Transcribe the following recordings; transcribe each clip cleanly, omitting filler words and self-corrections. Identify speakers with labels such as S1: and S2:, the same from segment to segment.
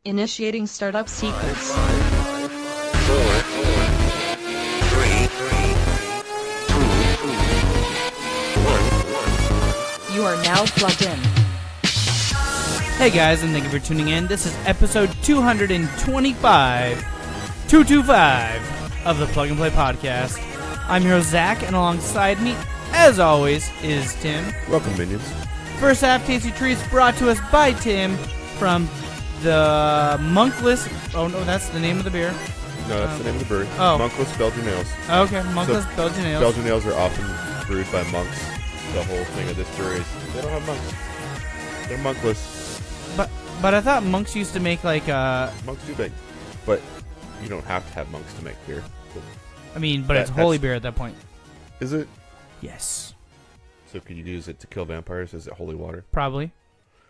S1: Initiating startup sequence.
S2: 5, 4, 3, 2, 1.
S1: You are now plugged in.
S3: Hey guys, and thank you for tuning in. This is episode 225 of the Plug and Play Podcast. I'm your host, Zach, and alongside me, as always, is Tim.
S4: Welcome, minions.
S3: First half Tasty Treats brought to us by Tim from the Monkless... Oh, no, that's the name of the beer.
S4: No, that's the name of the brewery.
S3: Oh.
S4: Monkless Belgian Ales.
S3: Okay, Monkless Belgian Ales.
S4: Belgian Ales are often brewed by monks. The whole thing of this brewery is they don't have monks. They're monkless.
S3: But I thought monks used to make, like,
S4: Monks do bake. But you don't have to have monks to make beer.
S3: I mean, but it's holy beer at that point.
S4: Is it?
S3: Yes.
S4: So could you use it to kill vampires? Is it holy water?
S3: Probably.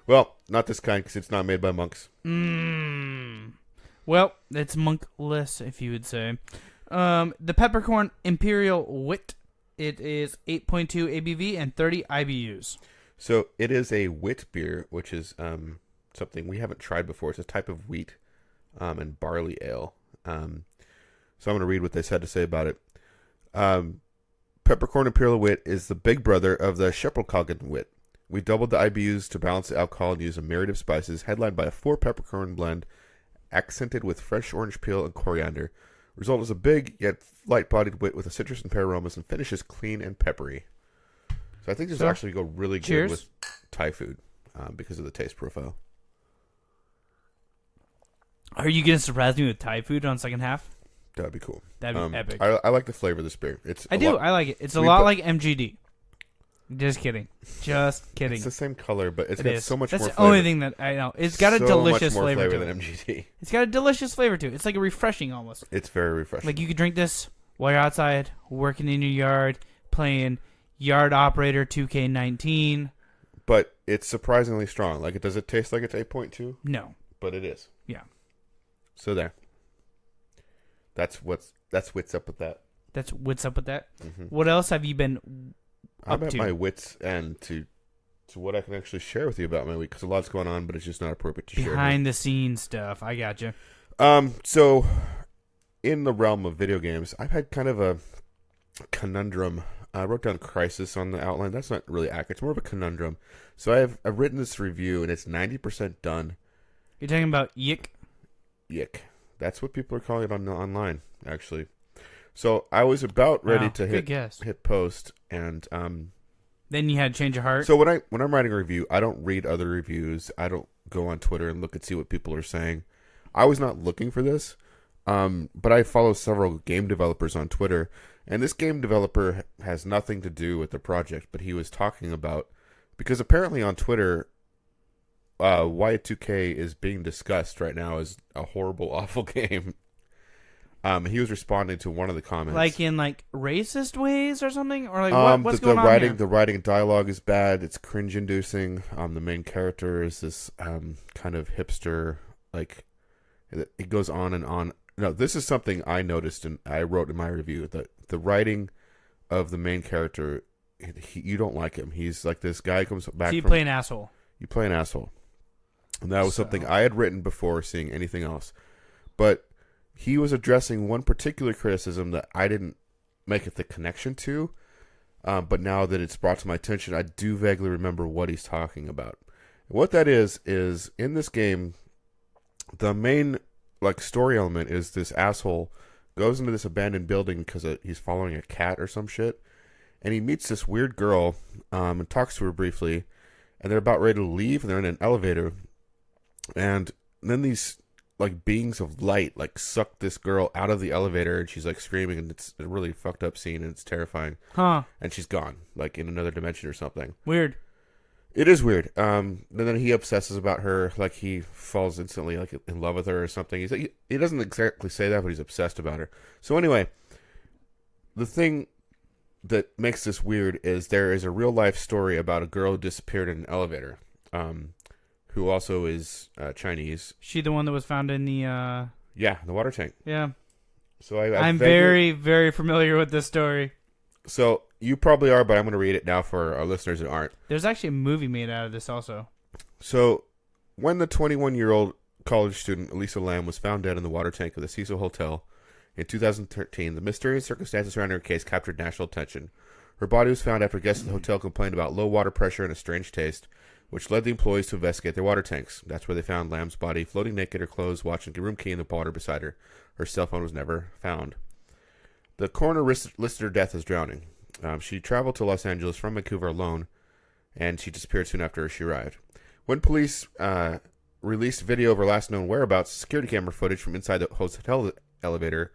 S4: Well, not this kind, because it's not made by monks.
S3: Well, it's monkless, if you would say. The Peppercorn Imperial Wit. It is 8.2 ABV and 30 IBUs.
S4: So it is a wit beer, which is something we haven't tried before. It's a type of wheat and barley ale. So I'm going to read what they had to say about it. Peppercorn Imperial Wit is the big brother of the Schepelkagen Wit. We doubled the IBUs to balance the alcohol and use a myriad of spices, headlined by a 4 peppercorn blend, accented with fresh orange peel and coriander. Result is a big yet light-bodied wit with a citrus and pear aromas and finishes clean and peppery. So I think this will actually go really good with Thai food because of the taste profile.
S3: Are you going to surprise me with Thai food on second half?
S4: That would be cool.
S3: That'd be epic.
S4: I like the flavor of this beer.
S3: I like it. It's a lot like MGD. Just kidding. Just kidding.
S4: It's the same color, but it's got so much more flavor.
S3: That's the only thing that I know. It's got a delicious flavor to it.
S4: Than MGD.
S3: It's got a delicious flavor to it. It's like a refreshing almost.
S4: It's very refreshing.
S3: Like you could drink this while you're outside, working in your yard, playing Yard Operator 2K19.
S4: But it's surprisingly strong. Like, does it taste like it's 8.2?
S3: No.
S4: But it is.
S3: Yeah.
S4: So there. That's what's up with that.
S3: That's what's up with that.
S4: Mm-hmm.
S3: What else have you been
S4: I'm at my wits' end to what I can actually share with you about my week, because a lot's going on, but it's just not appropriate to share.
S3: Behind the scenes stuff. I gotcha.
S4: So in the realm of video games, I've had kind of a conundrum. I wrote down crisis on the outline. That's not really accurate. It's more of a conundrum. So I've written this review, and it's 90% done.
S3: You're talking about Yick?
S4: Yick. That's what people are calling it online, actually. So I was about ready to hit post, and
S3: then you had change of heart.
S4: So when I'm writing a review, I don't read other reviews. I don't go on Twitter and look and see what people are saying. I was not looking for this, but I follow several game developers on Twitter, and this game developer has nothing to do with the project, but he was talking about, because apparently on Twitter, Y2K is being discussed right now as a horrible, awful game. He was responding to one of the comments,
S3: like in racist ways or something, or what's
S4: the
S3: going on
S4: writing,
S3: here?
S4: The writing and dialogue is bad. It's cringe-inducing. The main character is this kind of hipster. Like, it goes on and on. No, this is something I noticed and I wrote in my review, that the writing of the main character, you don't like him. He's like this guy comes back.
S3: So you play an asshole.
S4: You play an asshole, and that was something I had written before seeing anything else, but. He was addressing one particular criticism that I didn't make the connection to, but now that it's brought to my attention, I do vaguely remember what he's talking about. And what that is in this game, the main story element is this asshole goes into this abandoned building because he's following a cat or some shit, and he meets this weird girl and talks to her briefly, and they're about ready to leave, and they're in an elevator, and then these beings of light suck this girl out of the elevator, and she's screaming, and it's a really fucked up scene, and it's terrifying. And she's gone, in another dimension or something.
S3: Weird.
S4: It is weird. And then he obsesses about her, he falls instantly in love with her or something. He doesn't exactly say that, but he's obsessed about her. So anyway, the thing that makes this weird is there is a real life story about a girl who disappeared in an elevator. Who also is Chinese.
S3: She the one that was found in the...
S4: Yeah, the water tank.
S3: Yeah.
S4: So
S3: I'm very, very familiar with this story.
S4: So you probably are, but I'm going to read it now for our listeners that aren't.
S3: There's actually a movie made out of this also.
S4: So when the 21-year-old college student Elisa Lam was found dead in the water tank of the Cecil Hotel in 2013. The mysterious circumstances surrounding her case captured national attention. Her body was found after guests at the hotel complained about low water pressure and a strange taste, which led the employees to investigate their water tanks. That's where they found Lam's body floating naked, her clothes, watching the room key in the water beside her. Her cell phone was never found. The coroner listed her death as drowning. She traveled to Los Angeles from Vancouver alone, and she disappeared soon after she arrived. When police released video of her last known whereabouts, security camera footage from inside the hotel elevator,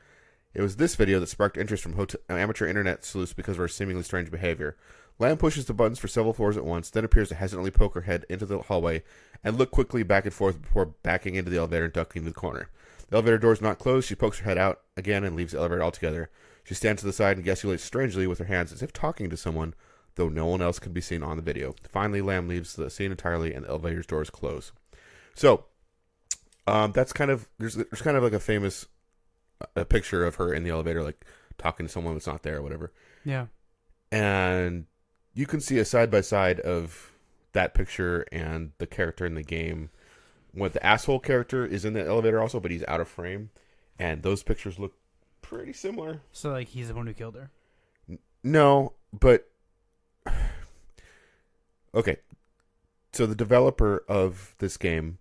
S4: it was this video that sparked interest from amateur internet sleuths because of her seemingly strange behavior. Lam pushes the buttons for several floors at once, then appears to hesitantly poke her head into the hallway and look quickly back and forth before backing into the elevator and ducking to the corner. The elevator door is not closed. She pokes her head out again and leaves the elevator altogether. She stands to the side and gesticulates strangely with her hands as if talking to someone, though no one else can be seen on the video. Finally, Lam leaves the scene entirely and the elevator's doors close. So, that's kind of, there's kind of like a famous a picture of her in the elevator, like talking to someone that's not there or whatever.
S3: Yeah.
S4: And you can see a side-by-side of that picture and the character in the game. What the asshole character is in the elevator also, but he's out of frame. And those pictures look pretty similar.
S3: So, like, he's the one who killed her?
S4: No, but... Okay. So the developer of this game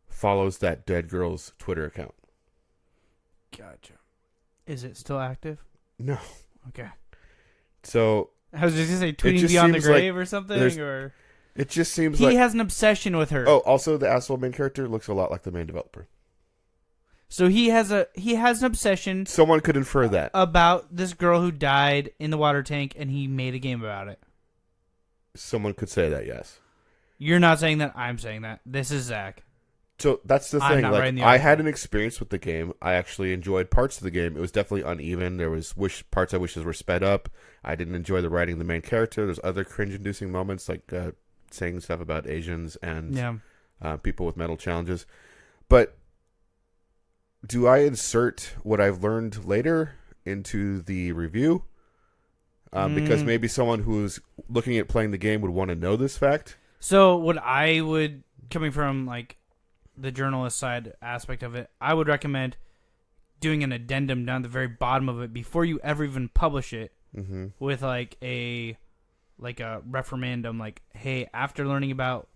S4: follows that dead girl's Twitter account.
S3: Gotcha. Is it still active?
S4: No.
S3: Okay.
S4: So...
S3: I was just going to say tweeting beyond the grave or something, or...
S4: It just seems
S3: he
S4: like...
S3: He has an obsession with her.
S4: Oh, also the asshole main character looks a lot like the main developer.
S3: So he has an obsession...
S4: Someone could infer that.
S3: ...about this girl who died in the water tank, and he made a game about it.
S4: Someone could say that, yes.
S3: You're not saying that, I'm saying that. This is Zach.
S4: So that's the thing. Like, I had an experience with the game. I actually enjoyed parts of the game. It was definitely uneven. There was parts I wishes were sped up. I didn't enjoy the writing of the main character. There's other cringe-inducing moments, like saying stuff about Asians and people with mental challenges. But do I insert what I've learned later into the review? Because maybe someone who's looking at playing the game would want to know this fact.
S3: So what I would, coming from like the journalist side aspect of it, I would recommend doing an addendum down the very bottom of it before you ever even publish it, with like a referendum, like, hey, after learning about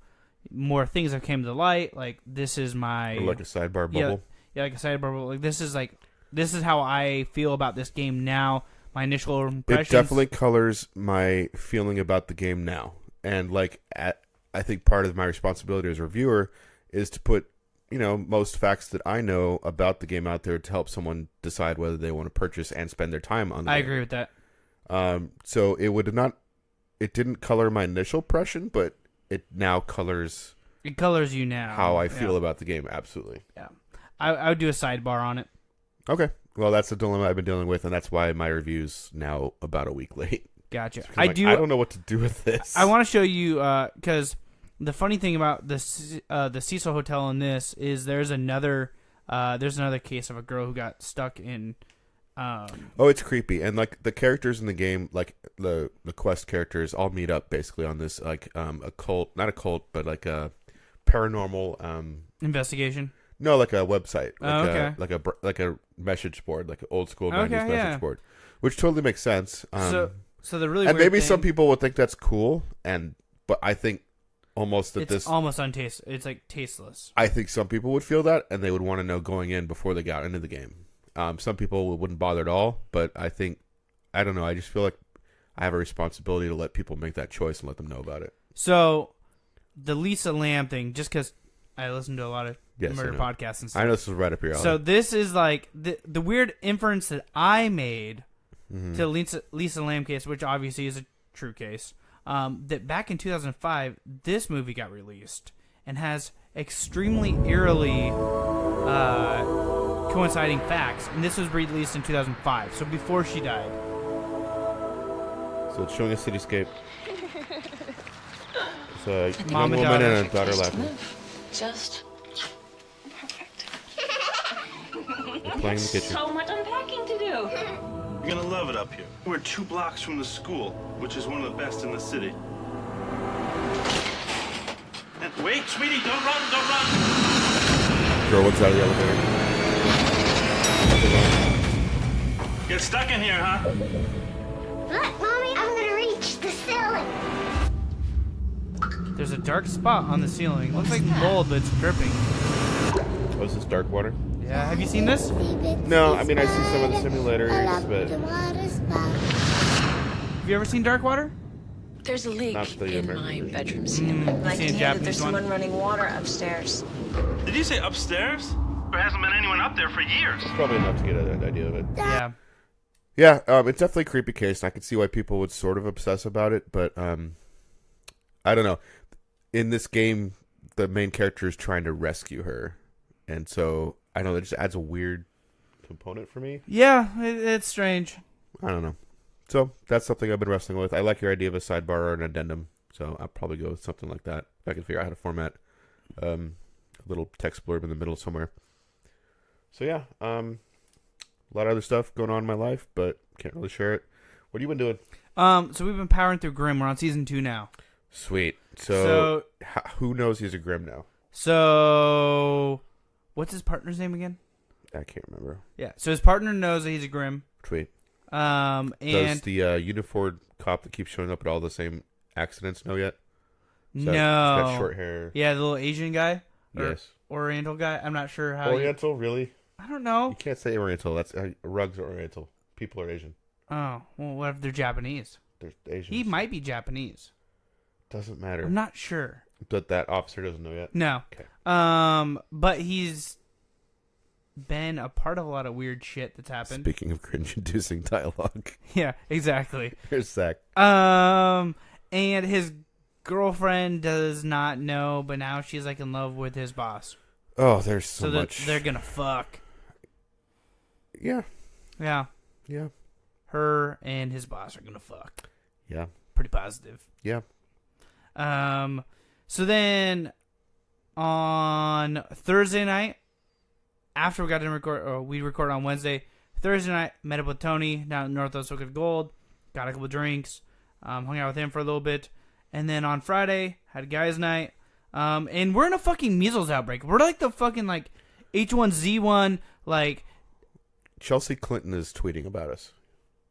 S3: more things that came to light, like this is my,
S4: or like a sidebar bubble.
S3: Yeah, like a sidebar bubble. Like this is how I feel about this game now. My initial impressions.
S4: It definitely colors my feeling about the game now, and like I think part of my responsibility as a reviewer is to put, most facts that I know about the game out there to help someone decide whether they want to purchase and spend their time on the game.
S3: I agree with that.
S4: So it didn't color my initial impression, but it now colors.
S3: It colors you now.
S4: How I feel about the game, absolutely.
S3: Yeah. I would do a sidebar on it.
S4: Okay. Well, that's the dilemma I've been dealing with, and that's why my review's now about a week late.
S3: Gotcha.
S4: I don't know what to do with this.
S3: I want to show you, because the funny thing about the Cecil Hotel in this is there's another case of a girl who got stuck in.
S4: Oh, it's creepy, and like the characters in the game, like the quest characters, all meet up basically on this like a cult, not a cult, but like a paranormal
S3: investigation.
S4: No, like a website, like a message board, like an old school 90s message board, which totally makes sense.
S3: So the really
S4: and
S3: weird
S4: maybe
S3: thing,
S4: some people would think that's cool, but I think almost that
S3: it's almost untasteful. It's like tasteless.
S4: I think some people would feel that, and they would want to know going in before they got into the game. Some people wouldn't bother at all, but I don't know. I just feel like I have a responsibility to let people make that choice and let them know about it.
S3: So the Lisa Lam thing, just because I listen to a lot of murder podcasts and stuff.
S4: I know this is right up your alley.
S3: So this is like the weird inference that I made to the Lisa Lam case, which obviously is a true case, that back in 2005, this movie got released and has extremely eerily coinciding facts. And this was released in 2005, so before she died.
S4: So it's showing a cityscape. It's a
S3: Mom
S4: young
S3: and
S4: woman
S3: daughter.
S4: and a daughter laughing.
S2: Just perfect.
S4: They're playing in the kitchen.
S5: So much unpacking to do.
S6: You're gonna love it up here. We're 2 blocks from the school, which is one of the best in the city. And wait, sweetie, don't run, don't run!
S4: Girl looks out of the elevator.
S6: Get stuck in here, huh?
S5: Look, Mommy, I'm gonna reach the ceiling.
S3: There's a dark spot on the ceiling. Looks like mold, but it's dripping.
S4: Oh, is this dark water?
S3: Yeah, have you seen this?
S4: No, I mean, I see some of the simulators, but
S3: Have you ever seen dark water?
S2: There's a leak
S4: Not the
S2: in my
S4: American
S2: bedroom ceiling.
S3: I've
S2: Like to
S3: seen a
S2: hear that
S3: Japanese
S2: there's
S3: one.
S2: someone running water upstairs.
S6: Did you say upstairs? There hasn't been anyone up there for years.
S4: probably enough to get an idea of it.
S3: Yeah.
S4: Yeah, it's definitely a creepy case, and I can see why people would sort of obsess about it, but I don't know. In this game, the main character is trying to rescue her, and so, I don't know, it just adds a weird component for me.
S3: Yeah, it's strange.
S4: I don't know. So, that's something I've been wrestling with. I like your idea of a sidebar or an addendum, so I'll probably go with something like that. If I can figure out how to format a little text blurb in the middle somewhere. So, yeah, a lot of other stuff going on in my life, but can't really share it. What have you been doing?
S3: So we've been powering through Grimm. We're on season 2 now.
S4: Sweet. So who knows he's a Grimm now?
S3: So, what's his partner's name again?
S4: I can't remember.
S3: Yeah. So his partner knows that he's a Grimm.
S4: Sweet.
S3: And
S4: Does the uniformed cop that keeps showing up at all the same accidents know yet? He's
S3: no.
S4: got short hair.
S3: Yeah, the little Asian guy. Or
S4: Yes.
S3: Oriental guy. I'm not sure how.
S4: Oriental, really?
S3: I don't know.
S4: You can't say Oriental. That's rugs are Oriental. People are Asian.
S3: Oh, well, what if they're Japanese?
S4: They're Asian.
S3: He might be Japanese.
S4: Doesn't matter.
S3: I'm not sure.
S4: But that officer doesn't know yet.
S3: No.
S4: Okay.
S3: But he's been a part of a lot of weird shit that's happened.
S4: Speaking of cringe-inducing dialogue,
S3: Yeah, exactly.
S4: here's Zach.
S3: And his girlfriend does not know, but now she's like in love with his boss.
S4: Oh, there's so
S3: So
S4: much.
S3: they're gonna fuck.
S4: Yeah.
S3: Yeah.
S4: Yeah.
S3: Her and his boss are gonna fuck.
S4: Yeah.
S3: Pretty positive.
S4: Yeah.
S3: So then on Thursday night, after we got to record, or we recorded on Wednesday, Thursday night, met up with Tony down at Northwest Wicked Gold, got a couple drinks, hung out with him for a little bit, and then on Friday, had a guys' night, and we're in a fucking measles outbreak. We're like the fucking, like, H1Z1, like...
S4: Chelsea Clinton is tweeting about us.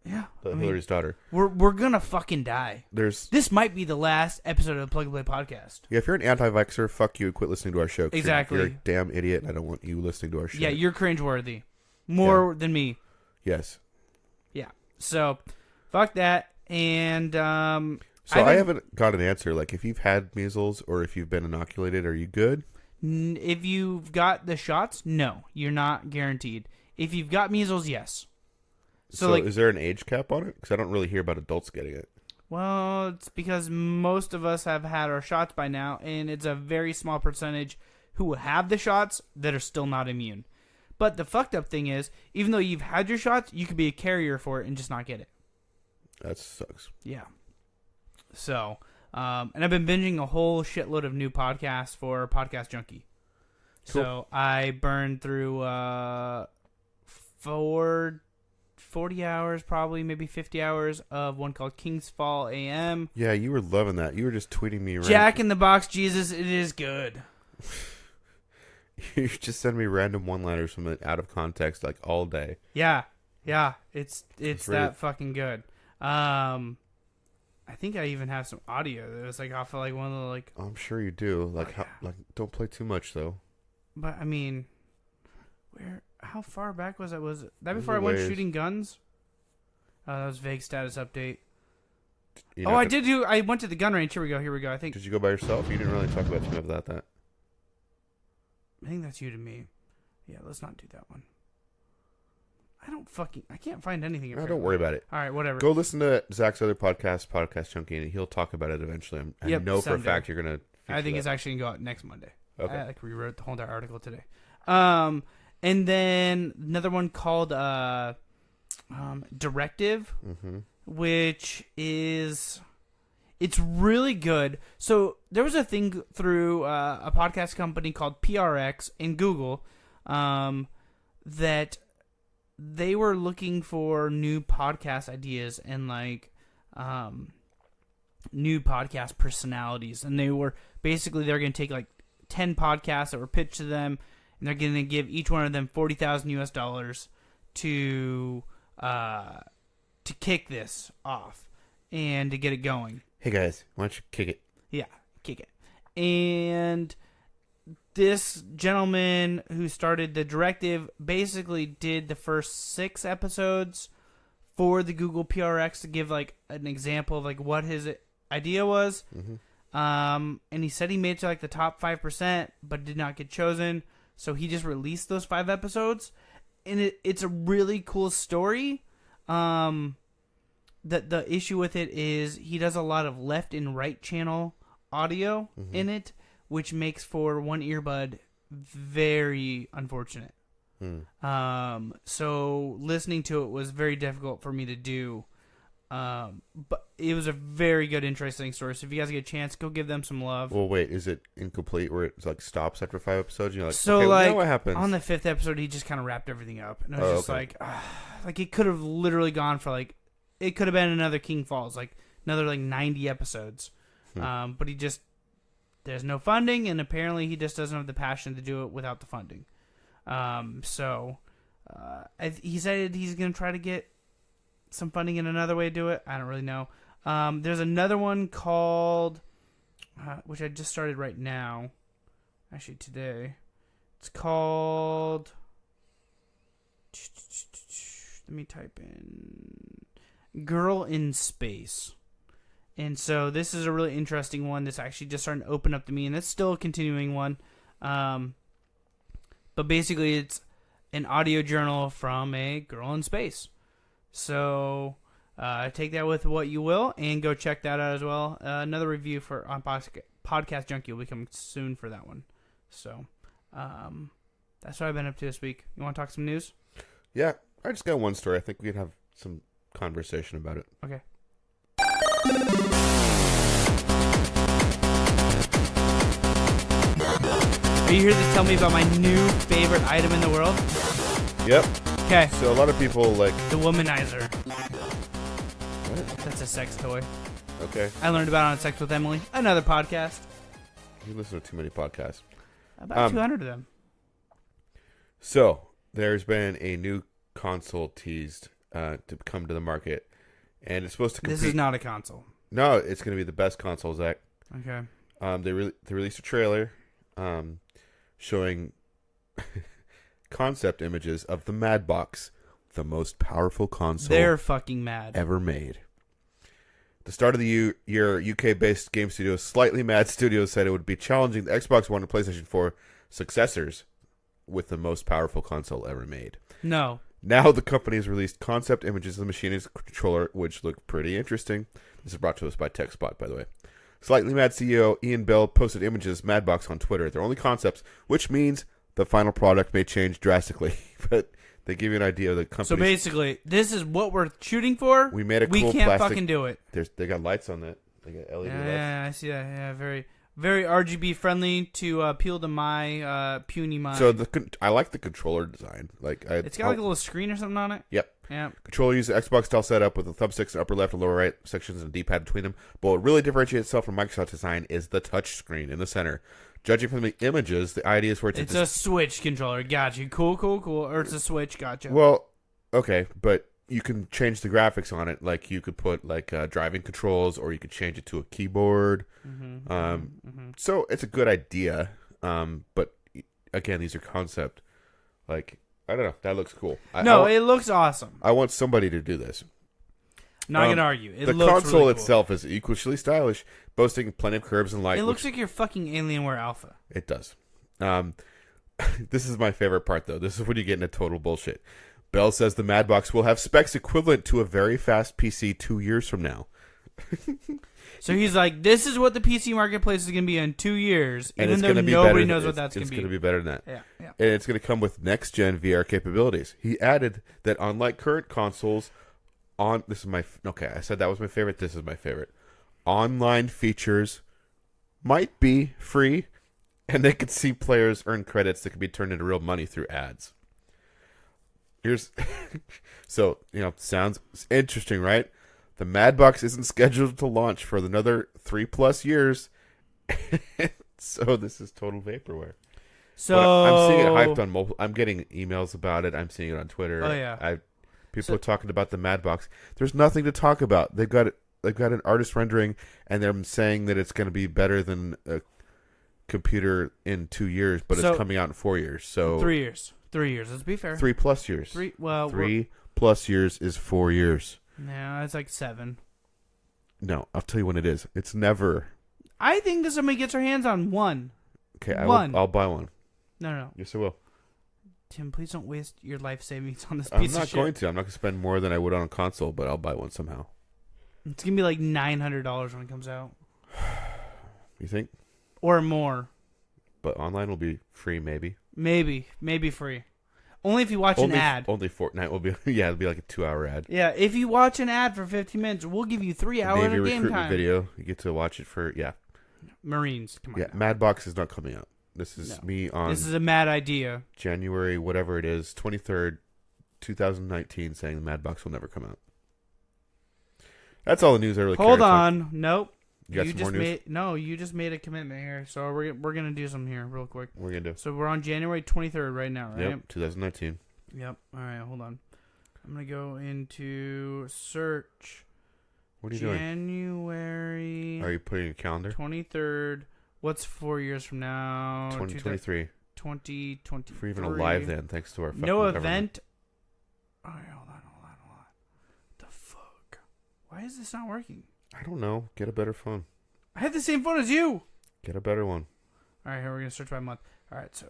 S3: Yeah.
S4: Hillary's daughter.
S3: We're gonna fucking die.
S4: There's
S3: This might be the last episode of the Plug and Play podcast.
S4: Yeah, if you're an anti-vaxxer, fuck you and quit listening to our show. 'Cause
S3: Exactly.
S4: You're a damn idiot, and I don't want you listening to our show.
S3: Yeah, you're cringeworthy. More than me.
S4: Yes.
S3: Yeah. So, fuck that. And,
S4: So I haven't got an answer. Like, if you've had measles or if you've been inoculated, are you good?
S3: If you've got the shots, no. You're not guaranteed. If you've got measles, yes.
S4: So
S3: like,
S4: is there an age cap on it? Because I don't really hear about adults getting it.
S3: well, it's because most of us have had our shots by now, and it's a very small percentage who have the shots that are still not immune. But the fucked up thing is, even though you've had your shots, you could be a carrier for it and just not get it.
S4: That sucks.
S3: Yeah. So, and I've been binging a whole shitload of new podcasts for Podcast Junkie.
S4: Cool.
S3: So I burned through 40 hours, probably maybe 50 hours of one called King's Fall AM.
S4: Yeah, you were loving that. You were just tweeting me around.
S3: Jack in the Box, Jesus, it is good.
S4: You just send me random one-liners from it out of context, like, all day.
S3: Yeah, it's
S4: That's
S3: that
S4: right.
S3: fucking good. I think I even have some audio that was like off of like one of the like.
S4: I'm sure you do. Like, don't play too much though.
S3: But I mean, how far back was that? Was that
S4: It was
S3: before
S4: a
S3: I went
S4: ways.
S3: shooting guns? That was vague status update.
S4: You're
S3: Oh,
S4: not
S3: I
S4: gonna-
S3: did do. I went to the gun range. Here we go. I think
S4: Did you go by yourself? You didn't really talk about too much about that.
S3: that's you to me. Yeah, let's not do that one. I can't find anything.
S4: No,
S3: apparently.
S4: don't worry about it.
S3: All right, whatever.
S4: Go listen to Zach's other podcast, Podcast Junkie, and he'll talk about it eventually. I
S3: Yep,
S4: know for a
S3: someday.
S4: fact you're gonna.
S3: I think
S4: feature
S3: it's
S4: that.
S3: actually gonna go out next Monday.
S4: Okay.
S3: I rewrote the whole entire article today. And then another one called Directive, which is it's really good. So there was a thing through a podcast company called PRX in Google that they were looking for new podcast ideas and like new podcast personalities, and they're going to take like 10 podcasts that were pitched to them And they're going to give each one of them $40,000 to kick this off and to get it going.
S4: Hey guys, why don't you kick it?
S3: Yeah, kick it. And this gentleman who started the directive basically did the first 6 episodes for the Google PRX to give like an example of like what his idea was. And he said he made it to like the top 5%, but did not get chosen. So he just released those 5 episodes, and it's a really cool story. The issue with it is he does a lot of left and right channel audio in it, which makes for one earbud very unfortunate. So listening to it was very difficult for me to do. But it was a very good, interesting story. So if you guys get a chance, go give them some love.
S4: Well, wait, is it incomplete where it like stops after 5 episodes? You're like,
S3: So
S4: okay,
S3: like
S4: now what happens?
S3: on the 5th episode, he just kind of wrapped everything up, and I was just like it could have literally gone for like, it could have been another King Falls, like another like 90 episodes. But he just, there's no funding, and apparently he just doesn't have the passion to do it without the funding. He said he's going to try to get some funding in another way to do it. I don't really know. There's another one called, which I just started right now, actually today. It's called, let me type in Girl in Space. And so this is a really interesting one that's actually just starting to open up to me, and it's still a continuing one. But basically it's an audio journal from a girl in space. So take that with what you will, and go check that out as well. Another review for on Podcast Junkie will be coming soon for that one. So that's what I've been up to this week. You want to talk some news?
S4: Yeah, I just got one story. I think we can have some conversation about it.
S3: Okay. Are you here to tell me about my new favorite item in the world?
S4: Yep.
S3: Okay.
S4: So a lot of people like...
S3: The Womanizer.
S4: What?
S3: That's a sex toy.
S4: Okay.
S3: I learned about it on Sex with Emily, another podcast.
S4: You listen to too many podcasts.
S3: About 200 of them.
S4: So, there's been a new console teased to come to the market, and it's supposed to compete.
S3: This is not a console.
S4: No, it's going to be the best console, Zach.
S3: Okay.
S4: They released a trailer showing concept images of the Mad Box, the most powerful console
S3: They're fucking mad.
S4: ever made. The start of the year, UK-based game studio Slightly Mad Studios said it would be challenging the Xbox One and PlayStation 4 successors with the most powerful console ever made.
S3: No.
S4: Now the company has released concept images of the machine and controller, which look pretty interesting. This is brought to us by TechSpot, by the way. Slightly Mad CEO Ian Bell posted images of Madbox on Twitter. They're only concepts, which means the final product may change drastically. But they give you an idea of the company.
S3: So basically, this is what we're shooting for.
S4: We made a
S3: We
S4: cool
S3: can't
S4: plastic.
S3: fucking do it.
S4: They got lights on that. They got LED lights.
S3: Yeah, I see that. Yeah, very, very RGB friendly to appeal to my puny mind.
S4: So I like the controller design.
S3: It's got like a little screen or something on it.
S4: Yep.
S3: Yeah.
S4: Controller uses Xbox style setup with the thumbsticks in upper left and lower right sections and a D-pad between them. But what really differentiates itself from Microsoft design is the touch screen in the center. Judging from the images, the idea is for it to...
S3: It's a Switch controller. Got you. Cool. Or it's a Switch. Gotcha.
S4: Well, okay, but you can change the graphics on it. Like, you could put, driving controls, or you could change it to a keyboard. So, it's a good idea. But, again, these are concept. I don't know. That looks cool.
S3: It looks awesome.
S4: I want somebody to do this.
S3: Not going to argue. It
S4: the
S3: looks
S4: console
S3: really cool.
S4: itself is equally stylish, boasting plenty of curves and light.
S3: It looks like your fucking Alienware Alpha.
S4: It does. This is my favorite part, though. This is when you get into total bullshit. Bell says the Madbox will have specs equivalent to a very fast PC 2 years from now.
S3: So he's like, this is what the PC marketplace is going to be in 2 years,
S4: And
S3: even
S4: it's
S3: though
S4: going to be
S3: nobody
S4: better
S3: knows
S4: than,
S3: what that's going to be.
S4: It's going to be better than that.
S3: Yeah.
S4: And it's going to come with next-gen VR capabilities. He added that unlike current consoles, I said that was my favorite. This is my favorite. Online features might be free, and they could see players earn credits that could be turned into real money through ads. Sounds interesting, right? The Madbox isn't scheduled to launch for another 3+ years, so this is total vaporware.
S3: So
S4: I'm seeing it hyped on mobile. I'm getting emails about it. I'm seeing it on Twitter.
S3: Oh, yeah.
S4: People are talking about the Mad Box. There's nothing to talk about. They've got an artist rendering, and they're saying that it's going to be better than a computer in 2 years, but it's coming out in 4 years. So
S3: 3 years. 3 years. Let's be fair.
S4: 3+ years. 3+ years is 4 years.
S3: No, it's like 7.
S4: No, I'll tell you when it is. It's never.
S3: I think that somebody gets their hands on one.
S4: Okay, I'll buy one.
S3: No.
S4: Yes, I will.
S3: Tim, please don't waste your life savings on this
S4: I'm
S3: piece of
S4: not
S3: shit.
S4: going to. I'm not going to spend more than I would on a console, but I'll buy one somehow.
S3: It's going to be like $900 when it comes out.
S4: You think?
S3: Or more.
S4: But online will be free, maybe.
S3: Maybe free. Only if you watch an ad.
S4: Only Fortnite will be. Yeah, it'll be like a 2-hour ad.
S3: Yeah, if you watch an ad for 15 minutes, we'll give you 3 hours
S4: Maybe
S3: of
S4: a
S3: game
S4: recruitment
S3: time.
S4: video. You get to watch it for
S3: Marines, come on.
S4: Yeah,
S3: now.
S4: Mad Box is not coming out. This is me on.
S3: This is a mad idea.
S4: January, whatever it is, 23rd, 2019, saying the Mad Box will never come out. That's all the news I really care
S3: Hold
S4: to talk-
S3: on, nope.
S4: You got some more news?
S3: You just made a commitment here, so we're gonna do some here real quick.
S4: What are we gonna do?
S3: So we're on January 23rd right now, right?
S4: Yep, 2019.
S3: Yep. All right, hold on. I'm gonna go into search.
S4: What are you doing?
S3: January.
S4: Are you putting a calendar?
S3: 23rd. What's 4 years from now?
S4: 2023.
S3: 2023.
S4: If we're even alive then, thanks to our fucking
S3: No
S4: government.
S3: event. All right, hold on. What the fuck? Why is this not working?
S4: I don't know. Get a better phone.
S3: I have the same phone as you.
S4: Get a better one.
S3: All right, here we're gonna search by month. All right, so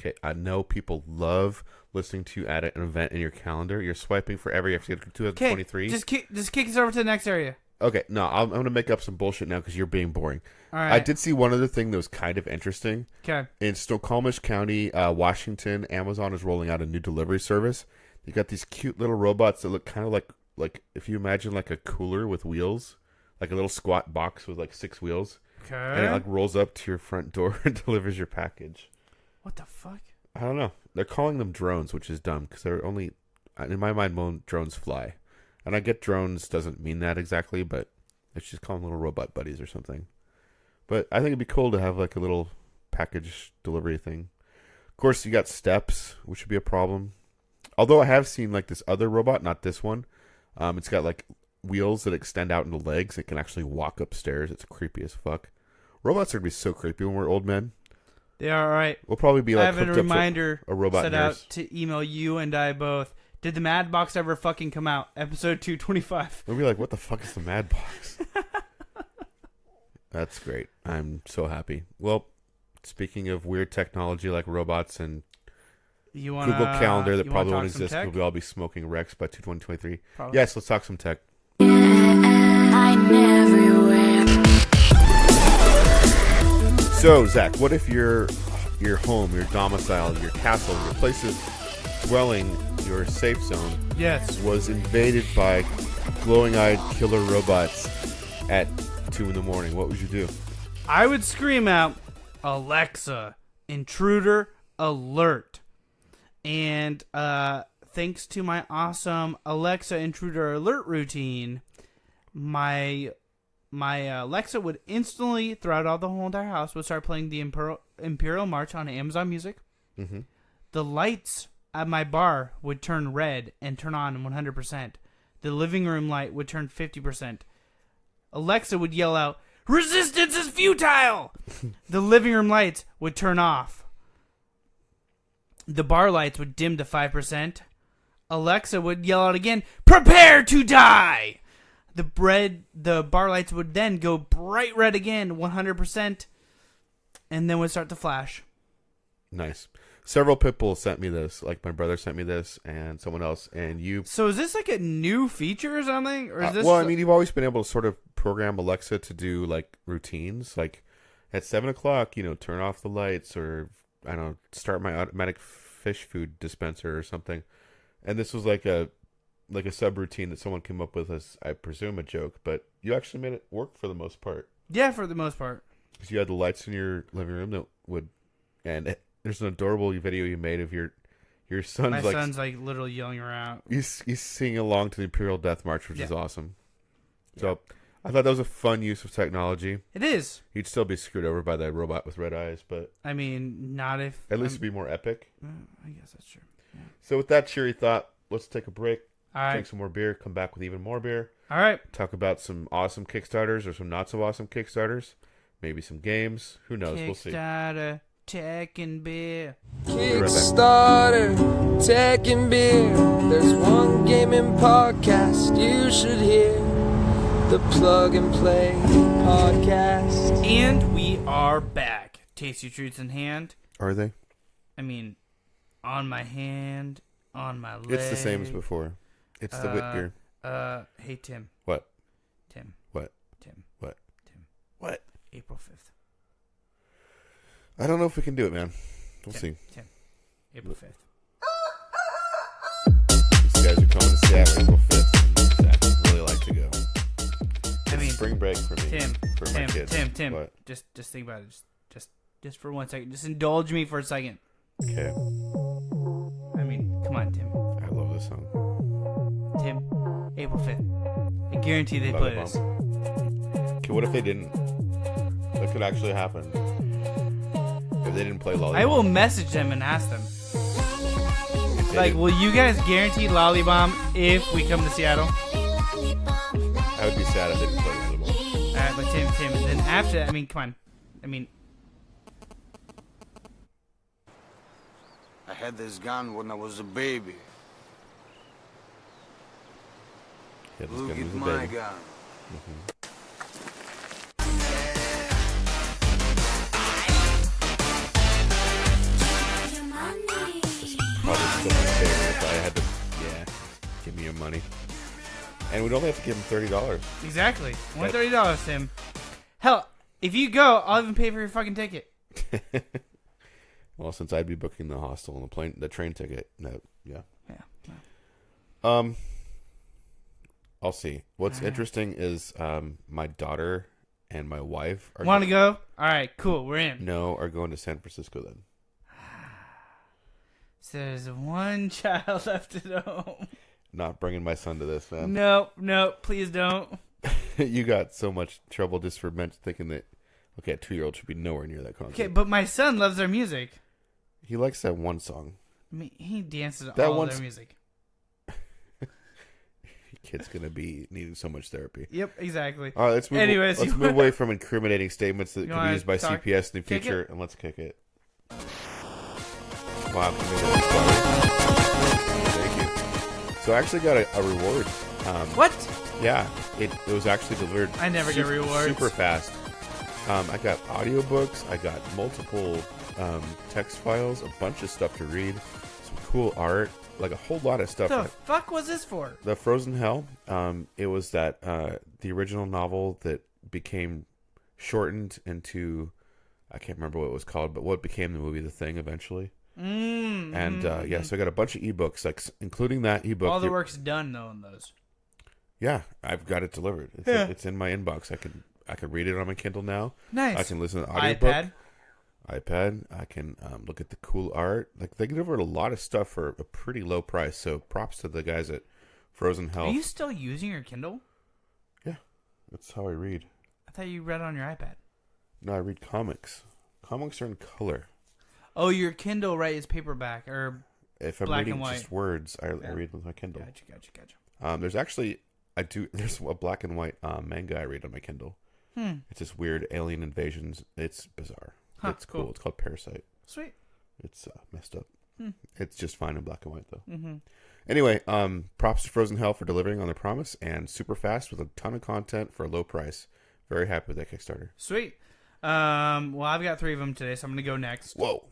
S4: Okay, I know people love listening to you add an event in your calendar. You're swiping forever. You have to get to 2023.
S3: just kick us over to the next area.
S4: Okay, no, I'm going to make up some bullshit now because you're being boring.
S3: All right.
S4: I did see one other thing that was kind of interesting.
S3: Okay.
S4: In Snoqualmie County, Washington, Amazon is rolling out a new delivery service. They got these cute little robots that look kind of like if you imagine like a cooler with wheels, like a little squat box with like 6 wheels.
S3: Okay.
S4: And it like rolls up to your front door and delivers your package.
S3: What the fuck?
S4: I don't know. They're calling them drones, which is dumb because they're only, in my mind, drones fly. And I get drones doesn't mean that exactly, but let's just call them little robot buddies or something. But I think it'd be cool to have like a little package delivery thing. Of course, you got steps, which would be a problem. Although I have seen like this other robot, not this one. It's got like wheels that extend out into legs. It can actually walk upstairs. It's creepy as fuck. Robots are going to be so creepy when we're old men.
S3: They are all right.
S4: We'll probably be like
S3: I have a reminder
S4: a robot
S3: set
S4: nurse.
S3: out to email you and I both. Did the Mad Box ever fucking come out? Episode 225.
S4: We'll be like, what the fuck is the Mad Box? That's great. I'm so happy. Well, speaking of weird technology like robots and Google Calendar that probably won't exist, we'll all be smoking Rex by 2023.
S3: Probably.
S4: Yes, let's talk some tech. So, Zach, what if your home, your domicile, your castle, your place of dwelling, your safe zone
S3: Yes.
S4: was invaded by glowing-eyed killer robots at 2 in the morning? What would you do?
S3: I would scream out, Alexa, intruder alert. And thanks to my awesome Alexa intruder alert routine, my Alexa would instantly, throughout all the whole entire house, would start playing the Imperial March on Amazon Music.
S4: Mm-hmm.
S3: The lights at my bar would turn red and turn on 100%. The living room light would turn 50%. Alexa would yell out, "Resistance is futile!" The living room lights would turn off. The bar lights would dim to 5%. Alexa would yell out again, "Prepare to die!" The bar lights would then go bright red again, 100%, and then would start to flash.
S4: Nice. Several people sent me this. Like my brother sent me this, and someone else, and you.
S3: So is this like a new feature or something, or is this?
S4: Well, I mean, you've always been able to sort of program Alexa to do like routines, like at 7:00, turn off the lights, or I don't know, start my automatic fish food dispenser or something. And this was like a subroutine that someone came up with as, I presume, a joke, but you actually made it work for the most part.
S3: Yeah, for the most part.
S4: Because you had the lights in your living room that would, and there's an adorable video you made of your son's
S3: My son's like literally yelling around.
S4: He's singing along to the Imperial Death March, which is awesome. So I thought that was a fun use of technology.
S3: It is.
S4: He'd still be screwed over by that robot with red eyes, but
S3: I mean, not if...
S4: at least it'd be more epic.
S3: I guess that's true. Yeah.
S4: So with that cheery thought, let's take a break,
S3: All right.
S4: drink some more beer, come back with even more beer,
S3: All right.
S4: talk about some awesome Kickstarters or some not so awesome Kickstarters, maybe some games. Who knows? We'll see.
S3: Kickstarter, tech and beer.
S7: Kickstarter, tech and beer. There's one gaming podcast you should hear. The Plug and Play Podcast.
S3: And we are back. Tasty treats in hand.
S4: Are they?
S3: I mean, on my hand, on my leg.
S4: It's the same as before. It's the wit beer.
S3: Hey, Tim.
S4: What?
S3: Tim.
S4: What?
S3: Tim.
S4: What?
S3: Tim.
S4: What?
S3: April 5th.
S4: I don't know if we can do it, man. We'll see.
S3: Tim. April 5th.
S4: These guys are coming to Seattle April 5th. Zach would really like to go.
S3: I mean,
S4: Spring break for me.
S3: Tim.
S4: For my kids.
S3: Tim.
S4: What?
S3: Just think about it. Just for 1 second. Just indulge me for a second.
S4: Okay.
S3: I mean, come on, Tim.
S4: I love this song.
S3: Tim. April 5th. I guarantee they play this.
S4: Okay, what if they didn't? What could actually happen if they didn't play Lollipop?
S3: I will message them and ask them.
S4: If they
S3: Like,
S4: didn't-
S3: will you guys guarantee Lollybomb if we come to Seattle?
S4: I would be sad if they didn't play Lollipop.
S3: Alright, but Tim, and then after that, I mean, come on. I mean,
S8: I had this gun when I was a baby.
S4: Yeah, this
S8: Look
S4: gun
S8: at
S4: was a
S8: my
S4: baby.
S8: gun.
S4: Probably still my favorite if I had to. Yeah, give me your money. And we'd only have to give them $30.
S3: exactly. $130, Tim. Hell, if you go, I'll even pay for your fucking ticket.
S4: Well, since I'd be booking the hostel and the train ticket, no, yeah.
S3: Yeah.
S4: I'll see. What's interesting is my daughter and my wife are
S3: Want to go? Alright, cool. We're in.
S4: are going to San Francisco then.
S3: So there's one child left at home.
S4: Not bringing my son to this, man.
S3: No, please don't.
S4: You got so much trouble just for thinking that, okay, a 2-year-old should be nowhere near that concert.
S3: Okay, but my son loves their music.
S4: He likes that one song.
S3: I mean, he dances to
S4: That
S3: all
S4: one's-
S3: their music.
S4: Kid's gonna be needing so much therapy.
S3: Yep, exactly.
S4: All right, let's move.
S3: Anyways,
S4: let's
S3: you
S4: move
S3: wanna-
S4: away from incriminating statements that
S3: You
S4: could be
S3: wanna
S4: used by
S3: talk-
S4: CPS in the
S3: kick
S4: future,
S3: it?
S4: and let's kick it. Wow, I'm gonna get this. Thank you. So I actually got a reward.
S3: What?
S4: Yeah, it was actually delivered.
S3: I never get rewards.
S4: Super fast. I got audiobooks. I got multiple text files, a bunch of stuff to read, some cool art, like a whole lot of stuff.
S3: What the fuck was this for?
S4: The Frozen Hell. It was that the original novel that became shortened into, I can't remember what it was called, but what became the movie The Thing eventually. And yeah, so I got a bunch of ebooks, like including that ebook.
S3: All the work's done though in those.
S4: Yeah, I've got it delivered. It's,
S3: Yeah.
S4: it's in my inbox. I can read it on my Kindle now.
S3: Nice.
S4: I can listen to the audiobook.
S3: iPad.
S4: I can look at the cool art. Like they delivered a lot of stuff for a pretty low price. So props to the guys at Frozen Hell.
S3: Are you still using your Kindle?
S4: Yeah, that's how I read.
S3: I thought you read on your iPad.
S4: No, I read comics. Comics are in color.
S3: Oh, your Kindle, right, is paperback or
S4: If I'm
S3: black
S4: reading
S3: and white.
S4: just words, I read with my Kindle.
S3: Gotcha.
S4: There's actually there's a black and white manga I read on my Kindle. It's this weird alien invasions. It's bizarre.
S3: Huh,
S4: It's cool.
S3: cool.
S4: It's called Parasite.
S3: Sweet.
S4: It's messed up. It's just fine in black and white though. Anyway, props to Frozen Hell for delivering on their promise and super fast with a ton of content for a low price. Very happy with that Kickstarter.
S3: Sweet. Well, I've got 3 of them today, so I'm gonna go next.
S4: Whoa.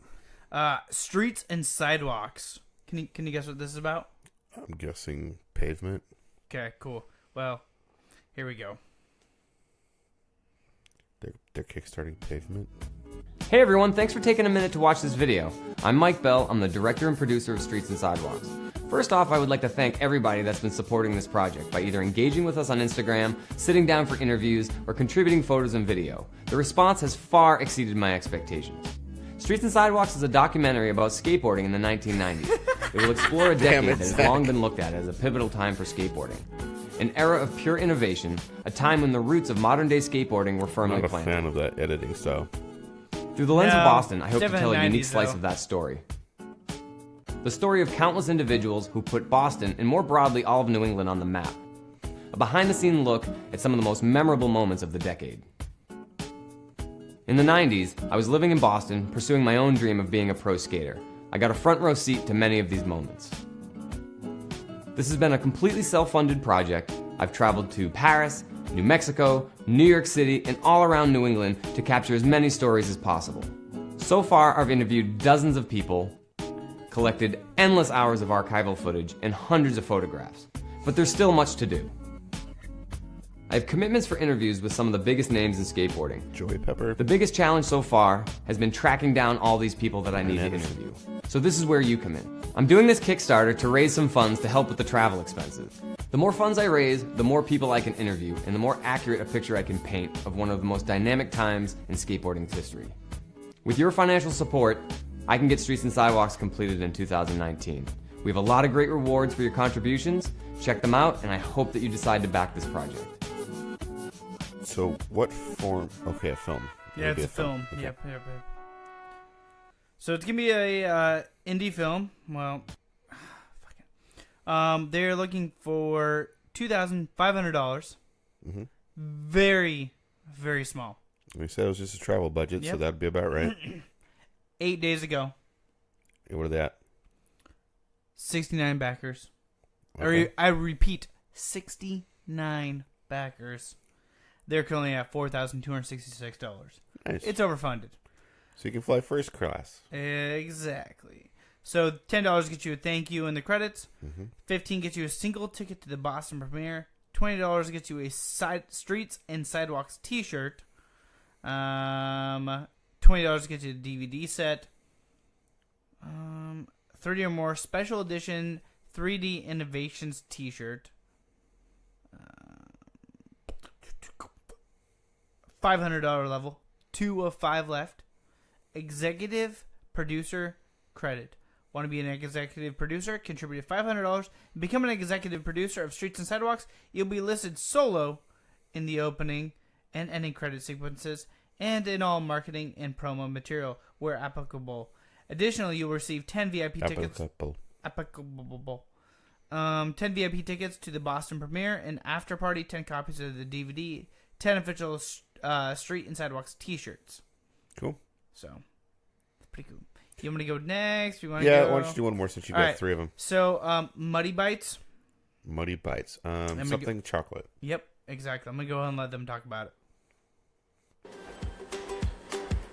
S3: Streets and sidewalks. Can you guess what this is about?
S4: I'm guessing pavement.
S3: Okay, cool. Well, here we go.
S4: They're kickstarting pavement.
S9: Hey everyone, thanks for taking a minute to watch this video. I'm Mike Bell, I'm the director and producer of Streets and Sidewalks. First off, I would like to thank everybody that's been supporting this project by either engaging with us on Instagram, sitting down for interviews, or contributing photos and video. The response has far exceeded my expectations. Streets and Sidewalks is a documentary about skateboarding in the 1990s. It will explore a decade that has long been looked at as a pivotal time for skateboarding. An era of pure innovation, a time when the roots of modern-day skateboarding were
S4: I'm
S9: firmly
S4: not a
S9: planted.
S4: fan of that editing style.
S9: Through the lens
S3: No,
S9: of Boston, I hope to tell a
S3: 790s
S9: unique slice
S3: though.
S9: of that story. The story of countless individuals who put Boston, and more broadly all of New England, on the map. A behind-the-scene look at some of the most memorable moments of the decade. In the 90s, I was living in Boston, pursuing my own dream of being a pro skater. I got a front row seat to many of these moments. This has been a completely self-funded project. I've traveled to Paris, New Mexico, New York City, and all around New England to capture as many stories as possible. So far, I've interviewed dozens of people, collected endless hours of archival footage, and hundreds of photographs. But there's still much to do. I have commitments for interviews with some of the biggest names in skateboarding.
S4: Joey Pepper.
S9: The biggest challenge so far has been tracking down all these people that I need to
S4: Internet.
S9: interview. So this is where you come in. I'm doing this Kickstarter to raise some funds to help with the travel expenses. The more funds I raise, the more people I can interview, and the more accurate a picture I can paint of one of the most dynamic times in skateboarding's history. With your financial support, I can get Streets and Sidewalks completed in 2019. We have a lot of great rewards for your contributions. Check them out, and I hope that you decide to back this project.
S4: So what form? Okay, a film.
S3: Yeah,
S4: It'll be
S3: it's a film.
S4: Okay.
S3: Yep. So it's gonna be a indie film. Well, fuck it. They're looking for $2,500.
S4: Mhm.
S3: Very, very small.
S4: We said it was just a travel budget, so
S3: Yep.
S4: that'd be about right.
S3: 8 days ago,
S4: Hey, what are they at?
S3: 69 backers.
S4: Okay.
S3: I repeat, 69 backers. They're currently at $4,266.
S4: Nice.
S3: It's overfunded.
S4: So you can fly first class.
S3: Exactly. So $10 gets you a thank you in the credits.
S4: Mhm.
S3: $15 gets you a single ticket to the Boston premiere. $20 gets you a Streets and Sidewalks T-shirt. $20 gets you a DVD set. 30 or more special edition 3D Innovations T-shirt. $500 level. 2 of 5 left. Executive producer credit. Want to be an executive producer? Contribute $500 and become an executive producer of Streets and Sidewalks. You'll be listed solo in the opening and ending credit sequences and in all marketing and promo material where applicable. Additionally, you'll receive 10 VIP tickets. Applicable. 10 VIP tickets to the Boston premiere and after party, 10 copies of the DVD, 10 official Street and Sidewalks T-shirts.
S4: Cool.
S3: So, it's pretty cool. You want me to go next? You want
S4: Yeah,
S3: to go?
S4: why don't you do one more since you
S3: All
S4: got
S3: right.
S4: 3 of them?
S3: So, Muddy Bites.
S4: Muddy Bites.
S3: me
S4: Something chocolate.
S3: Yep, exactly. I'm going to go ahead and let them talk about it.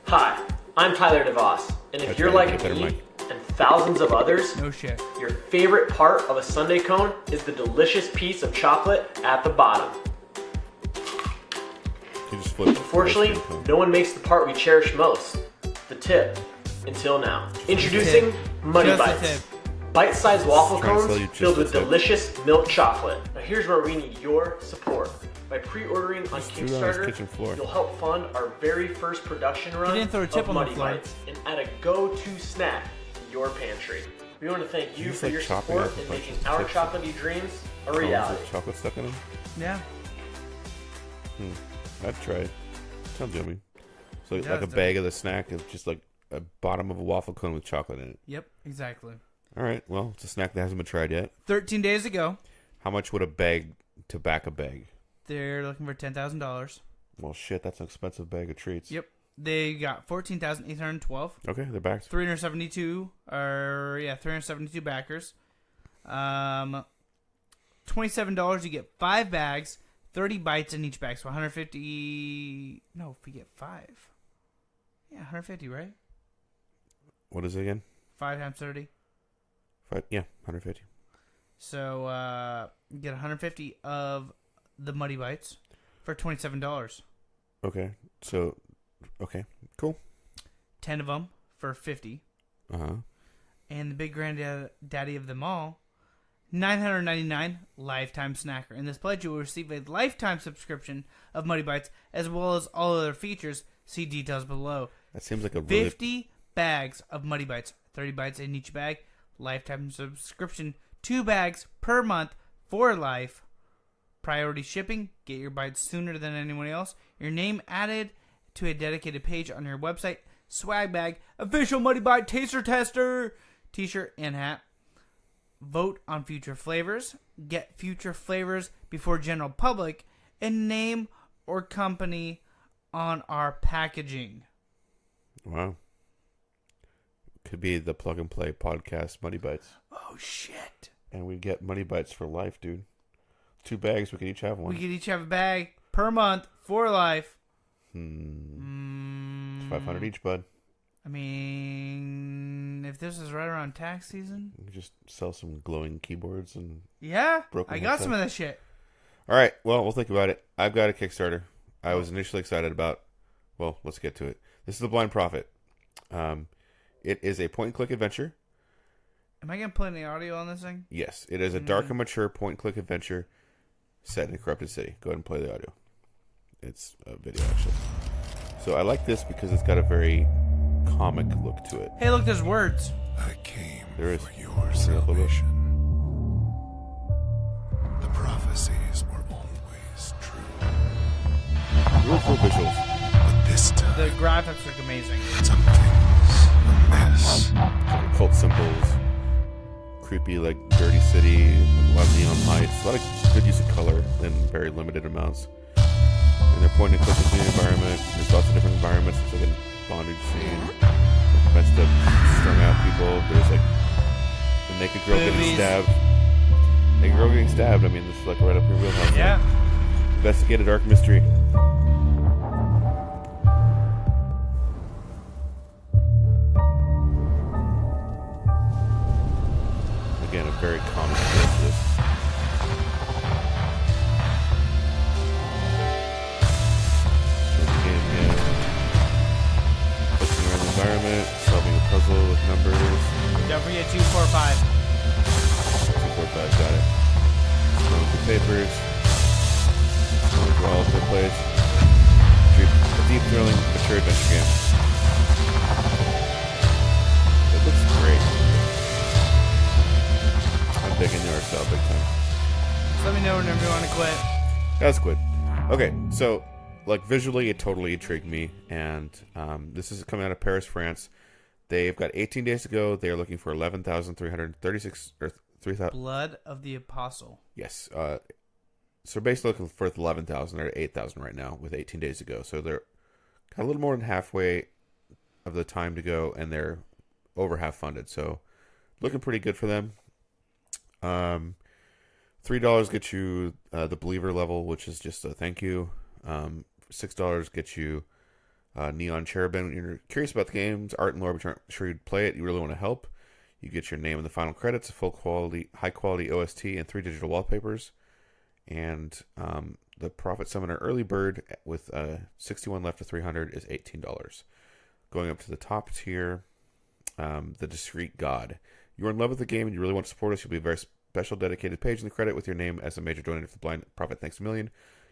S10: Hi, I'm Tyler DeVos, and if
S4: That's
S10: you're
S4: right,
S10: like
S4: get better
S10: me
S4: mic.
S10: and thousands of others,
S3: No shit.
S10: your favorite part of a sundae cone is the delicious piece of chocolate at the bottom.
S4: You just flip.
S10: Unfortunately, no one makes the part we cherish most, the tip, until now. Introducing Muddy
S3: Just the
S10: Bites.
S3: tip.
S10: Bite-sized waffle
S4: Trying to sell you
S10: cones
S4: just
S10: filled
S4: the
S10: with
S4: tip.
S10: delicious milk chocolate. Now here's where we need your support. By pre-ordering on
S4: Just threw it on his
S10: Kickstarter,
S4: kitchen floor.
S10: you'll help fund our very first production run
S3: didn't throw a tip
S10: of
S3: on the
S10: Muddy
S3: floor.
S10: Bites and add a go-to snack to your pantry. We want to thank you
S4: Just
S10: for
S4: like
S10: your
S4: chopping
S10: support
S4: up a
S10: in
S4: bunch
S10: making
S4: of
S10: our
S4: chips.
S10: chocolatey dreams a
S4: Cones
S10: reality.
S4: with chocolate stuck in them.
S3: Yeah.
S4: I'd try it. Sounds yummy. So
S3: It
S4: like a
S3: does,
S4: bag of the snack is just like a bottom of a waffle cone with chocolate in it.
S3: Yep, exactly.
S4: All right. Well, it's a snack that hasn't been tried yet.
S3: 13 days ago,
S4: How much would a bag to back a bag?
S3: they're looking for $10,000.
S4: Well, shit, that's an expensive bag of treats.
S3: Yep. They got 14,812.
S4: Okay, they're back.
S3: 372 backers. $27 you get 5 bags, 30 bites in each bag. So 150. No, if we get 5. Yeah, 150, right?
S4: What is it again?
S3: 5 times 30.
S4: Yeah, 150.
S3: So you get 150 of the Muddy Bites for $27.
S4: Okay, so okay, cool.
S3: 10 of them for $50. And the big granddaddy of them all, $999 lifetime snacker. In this pledge, you will receive a lifetime subscription of Muddy Bites as well as all other features. See details below.
S4: That seems like a really
S3: 50 bags of Muddy Bites, 30 bites in each bag. Lifetime subscription, 2 bags per month for life. priority shipping, get your bites sooner than anyone else, your name added to a dedicated page on your website, swag bag, official Muddy Bite taster tester, t-shirt and hat. Vote on future flavors, get future flavors before general public, and name or company on our packaging.
S4: Wow. Could be the Plug and Play podcast Muddy Bites.
S3: Oh, shit.
S4: And we get Muddy Bites for life, dude. 2 bags, we could each have one.
S3: We could each have a bag per month for life.
S4: It's 500 each, bud.
S3: I mean, if this is right around tax season.
S4: We could just sell some glowing keyboards and...
S3: Yeah,
S4: broken
S3: I got
S4: headset.
S3: some of that shit.
S4: All right, well, we'll think about it. I've got a Kickstarter. I was initially excited about... Well, let's get to it. This is The Blind Prophet. It is a point-and-click adventure.
S3: Am I going to put any audio on this thing?
S4: Yes, it is a dark and mature point-and-click adventure set in a corrupted city. Go ahead and play the audio. It's a video, actually. So I like this because it's got a very comic look to it.
S3: Hey, look, there's words.
S11: I came
S4: There is.
S11: for your salvation. The prophecies were always true.
S4: Beautiful visuals.
S11: But this time,
S3: The graphics look amazing.
S11: something's amiss.
S4: Cult symbols. Creepy, like, dirty city. A lot of neon lights. A lot of good use of color in very limited amounts. And they're pointing clicking to the environment. There's lots of different environments. It's like a bondage scene. Messed up, strung out people. There's like the naked girl getting
S3: Movies.
S4: stabbed. Naked girl getting stabbed. I mean, this is like right up your wheelhouse.
S3: Yeah.
S4: Investigate a dark mystery. Again, a very common feel to this. Looking around the environment, solving a puzzle with numbers.
S3: Don't forget 245.
S4: 245, got it. Going through papers. Going through all of the place. A deep, thrilling, mature adventure game. It looks great. I'm digging the art style big time.
S3: Just let me know whenever you want to quit.
S4: That's good. Okay, so like visually, it totally intrigued me, and this is coming out of Paris, France. They've got 18 days to go. They are looking for 11,336 or 3,000.
S3: Blood of the Apostle.
S4: Yes. So basically looking for 11,000 or 8,000 right now with 18 days to go. So they're got a little more than halfway of the time to go, and they're over half funded. So looking pretty good for them. $3 gets you the Believer level, which is just a thank you. $6 gets you Neon Cherubim. When you're curious about the game's art and lore, but you're not sure you'd play it, you really want to help, you get your name in the final credits, a high quality OST, and 3 digital wallpapers. And the Prophet Summoner Early Bird with 61 left to 300 is $18. Going up to the top tier, the Discreet God. You're in love with the game and you really want to support us, you'll be a very special dedicated page in the credit with your name as a major donor to the Blind Prophet Thanks a Million.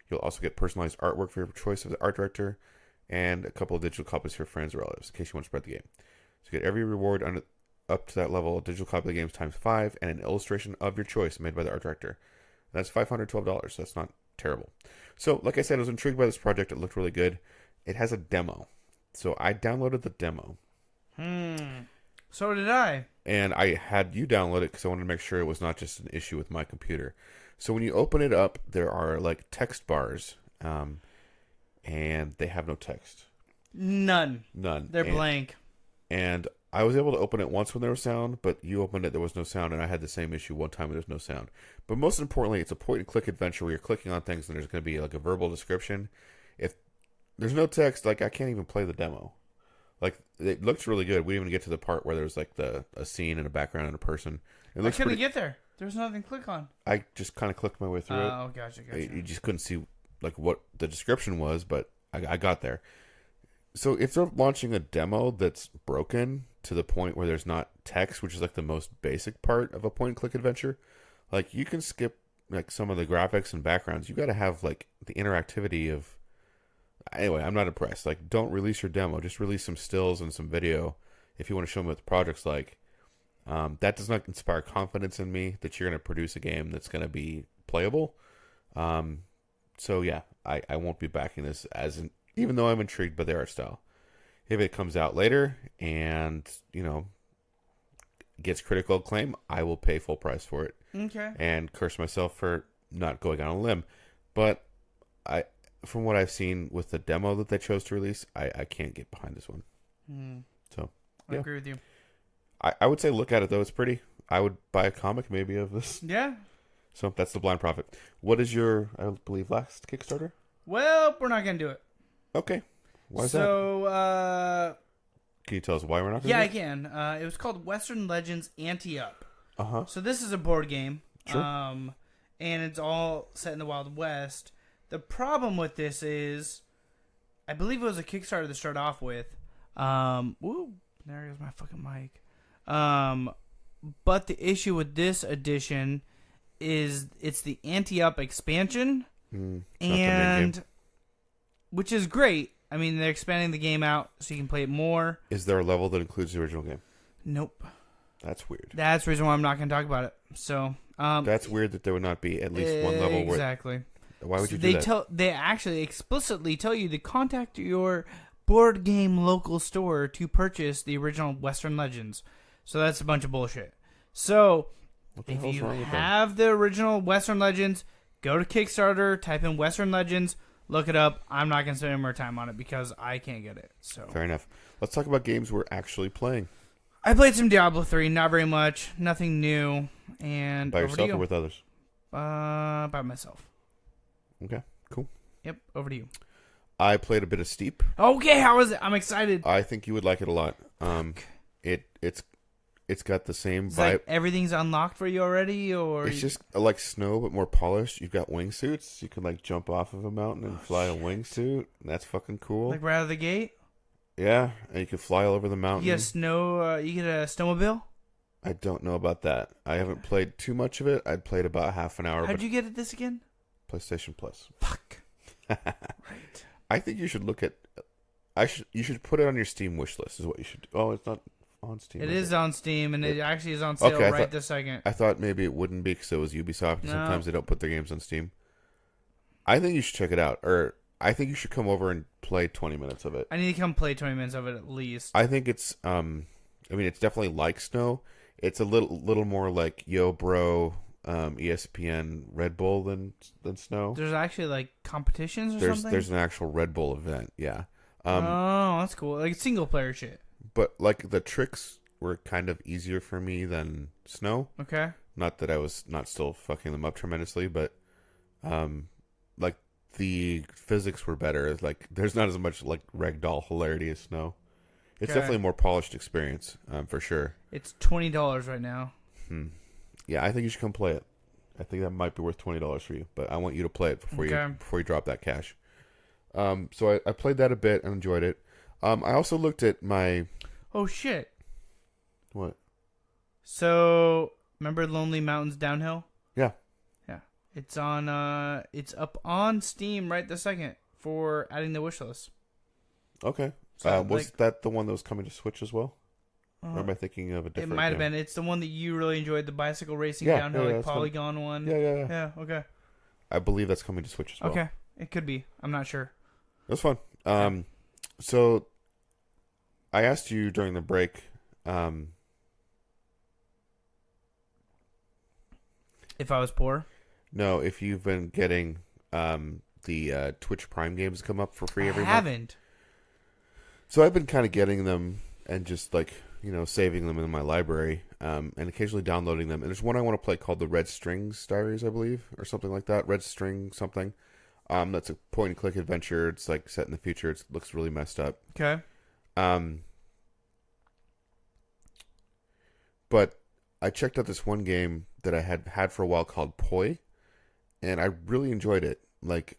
S4: You'll also get personalized artwork for your choice of the art director and a couple of digital copies for your friends or relatives in case you want to spread the game. So you get every reward up to that level, a digital copy of the game times 5, and an illustration of your choice made by the art director. That's $512, so that's not terrible. So, like I said, I was intrigued by this project. It looked really good. It has a demo. So I downloaded the demo.
S3: So did I.
S4: And I had you download it because I wanted to make sure it was not just an issue with my computer. So when you open it up, there are like text bars, and they have no text.
S3: None. They're
S4: And-
S3: blank.
S4: And I was able to open it once when there was sound, but you opened it, there was no sound, and I had the same issue one time when there was no sound. But most importantly, it's a point-and-click adventure where you're clicking on things and there's going to be like a verbal description. If there's no text, like I can't even play the demo. Like it looks really good. We didn't even get to the part where there's like a scene and a background and a person. It
S3: I
S4: looks
S3: couldn't
S4: pretty...
S3: get there. There was nothing to click on.
S4: I just kind of clicked my way through it.
S3: Oh, gotcha.
S4: You just couldn't see like what the description was, but I got there. So if they're launching a demo that's broken to the point where there's not text, which is like the most basic part of a point-and-click adventure, like you can skip like some of the graphics and backgrounds. You got to have like the interactivity of. Anyway, I'm not impressed. Like, don't release your demo. Just release some stills and some video if you want to show me what the project's like. That does not inspire confidence in me that you're going to produce a game that's going to be playable. So yeah, I won't be backing this even though I'm intrigued by the art style. If it comes out later and, gets critical acclaim, I will pay full price for it.
S3: Okay.
S4: And curse myself for not going on a limb. But from what I've seen with the demo that they chose to release, I can't get behind this one. So
S3: I agree with you.
S4: I would say look at it though. It's pretty. I would buy a comic maybe of this.
S3: Yeah.
S4: So that's The Blind Prophet. What is your, I believe, last Kickstarter?
S3: Well, we're not going to do it.
S4: Okay. Why is that?
S3: So,
S4: can you tell us why we're not going to do
S3: I
S4: it?
S3: can. It was called Western Legends Ante-Up.
S4: Uh-huh.
S3: So this is a board game.
S4: Sure.
S3: And it's all set in the Wild West. The problem with this is, I believe it was a Kickstarter to start off with. Woo, there goes my fucking mic. But the issue with this edition is it's the Ante-Up expansion, and which is great. I mean, they're expanding the game out so you can play it more.
S4: Is there a level that includes the original game?
S3: Nope.
S4: That's weird.
S3: That's the reason why I'm not going to talk about it. So
S4: that's weird that there would not be at least one level where...
S3: Exactly.
S4: Why would you do that?
S3: They actually explicitly tell you to contact your board game local store to purchase the original Western Legends. So that's a bunch of bullshit. So if you have the original Western Legends, go to Kickstarter, type in Western Legends, look it up. I'm not going to spend any more time on it because I can't get it. So
S4: fair enough. Let's talk about games we're actually playing.
S3: I played some Diablo 3, not very much, nothing new. And
S4: by
S3: over
S4: yourself
S3: to you.
S4: or with others?
S3: By myself.
S4: Okay, cool.
S3: Yep, over to you.
S4: I played a bit of Steep.
S3: Okay, how was it? I'm excited.
S4: I think you would like it a lot. It's got the same vibe.
S3: Like everything's unlocked for you already, or
S4: it's just like snow but more polished. You've got wingsuits. You can like jump off of a mountain and fly a wingsuit. That's fucking cool.
S3: Like right out of the gate.
S4: Yeah, and you can fly all over the mountain.
S3: You get you get a snowmobile.
S4: I don't know about that. I haven't played too much of it. I'd played about half an hour.
S3: How'd you get this again?
S4: PlayStation Plus.
S3: Fuck. Right.
S4: I think you should look at. You should put it on your Steam wish list. Is what you should do. Oh, it's not on Steam.
S3: It is on Steam, and it actually is on sale this second.
S4: I thought maybe it wouldn't be because it was Ubisoft. And sometimes they don't put their games on Steam. I think you should check it out, or I think you should come over and play 20 minutes of it.
S3: I need to come play 20 minutes of it at least.
S4: I think it's. I mean, it's definitely like Snow. It's a little more like Yo Bro, ESPN Red Bull than Snow.
S3: There's actually like competitions or something.
S4: There's an actual Red Bull event. Yeah.
S3: Oh, that's cool. Like single player shit.
S4: But like the tricks were kind of easier for me than Snow.
S3: Okay.
S4: Not that I was not still fucking them up tremendously, but like the physics were better. Like there's not as much like ragdoll hilarity as Snow. It's definitely a more polished experience, for sure. It's
S3: $20 right now.
S4: Yeah, I think you should come play it. I think that might be worth $20 for you, but I want you to play it before you drop that cash. So I played that a bit and enjoyed it. I also looked at my...
S3: Oh, shit.
S4: What?
S3: So, remember Lonely Mountains Downhill?
S4: Yeah.
S3: Yeah. It's on. It's up on Steam right this second for adding the wish list.
S4: Okay.
S3: So,
S4: was that the one that was coming to Switch as well? Or am I thinking of a different?
S3: It might have been. It's the one that you really enjoyed, the bicycle racing downhill, polygon one.
S4: Yeah.
S3: Yeah. Okay.
S4: I believe that's coming to Switch as well.
S3: Okay, it could be. I'm not sure.
S4: That's fun. So I asked you during the break.
S3: If I was poor?
S4: No, if you've been getting the Twitch Prime games come up for free every month.
S3: I haven't.
S4: So I've been kind of getting them and just like, saving them in my library and occasionally downloading them. And there's one I want to play called the Red Strings Diaries, I believe, or something like that. Red String something. That's a point-and-click adventure. It's like set in the future. It looks really messed up.
S3: Okay.
S4: But I checked out this one game that I had for a while called Poi, and I really enjoyed it. Like,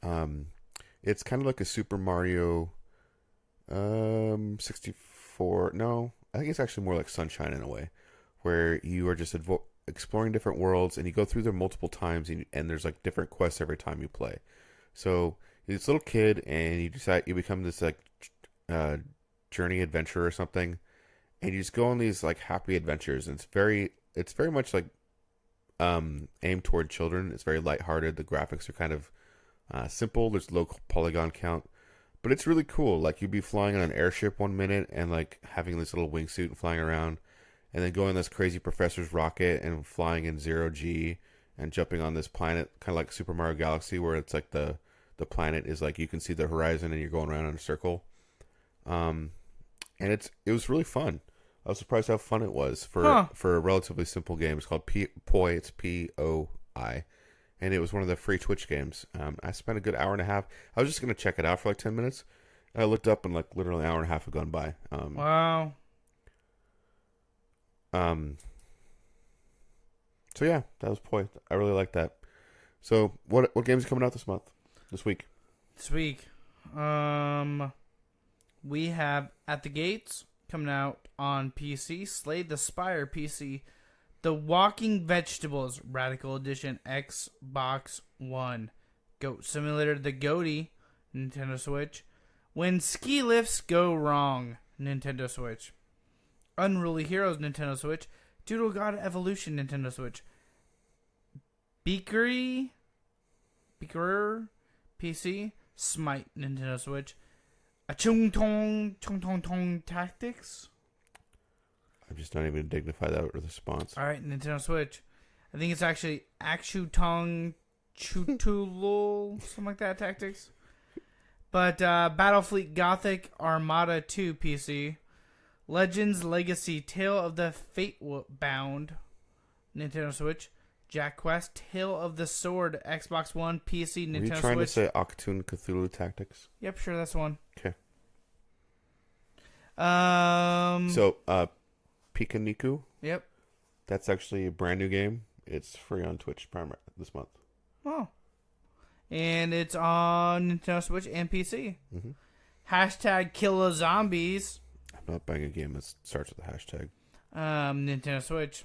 S4: it's kind of like a Super Mario 64. No, I think it's actually more like Sunshine in a way, where you are just exploring different worlds, and you go through them multiple times, and there's like different quests every time you play. So you're this little kid, and you become this like journey adventurer or something, and you just go on these like happy adventures. And it's very much like aimed toward children. It's very lighthearted. The graphics are kind of simple. There's low polygon count, but it's really cool. Like you'd be flying on an airship one minute and like having this little wingsuit and flying around, and then going on this crazy professor's rocket and flying in 0G and jumping on this planet, kind of like Super Mario Galaxy, where it's like the planet is like you can see the horizon and you're going around in a circle. And it was really fun. I was surprised how fun it was for a relatively simple game. It's called Poi. It's POI, and it was one of the free Twitch games. I spent a good hour and a half. I was just gonna check it out for like 10 minutes. I looked up and like literally an hour and a half had gone by.
S3: Wow.
S4: So yeah, that was Poi. I really like that. So what games are coming out this week?
S3: This week, we have At the Gates coming out on PC, Slay the Spire PC, The Walking Vegetables Radical Edition Xbox One, Goat Simulator The Goaty Nintendo Switch, When Ski Lifts Go Wrong Nintendo Switch, Unruly Heroes Nintendo Switch, Doodle God Evolution Nintendo Switch, Beaker PC, Smite Nintendo Switch, A Chung Tong Tactics.
S4: I'm just not even going to dignify that with a response.
S3: All right, Nintendo Switch. I think it's actually Akshu Tong Chutulul, something like that, Tactics. But Battlefleet Gothic Armada 2 PC, Legends Legacy Tale of the Fatebound Nintendo Switch, Jack Quest Tale of the Sword Xbox One PC Nintendo Switch. Are you trying
S4: to say Octoon Cthulhu Tactics?
S3: Yep, sure, that's the one.
S4: Okay.
S3: So
S4: Pikaniku?
S3: Yep.
S4: That's actually a brand new game. It's free on Twitch Prime this month.
S3: Oh. And it's on Nintendo Switch and PC.
S4: Mm-hmm.
S3: Hashtag Killer Zombies.
S4: I'm not buying a game that starts with a hashtag.
S3: Nintendo Switch.